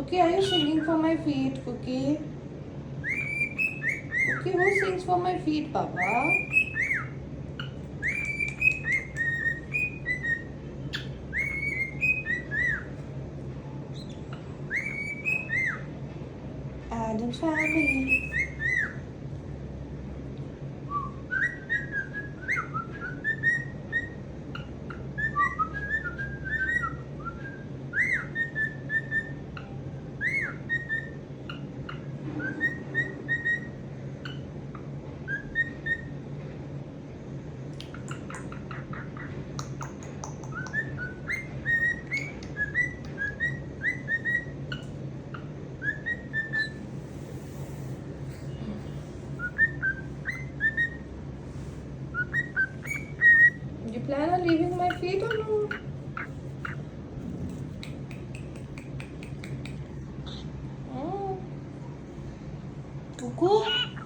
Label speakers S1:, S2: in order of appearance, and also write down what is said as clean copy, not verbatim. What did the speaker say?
S1: Cookie, are you singing for my feet, Cookie? Cookie, who sings for my feet, Papa? Adam's family. You plan on leaving my feet or no? Oh. Cuckoo?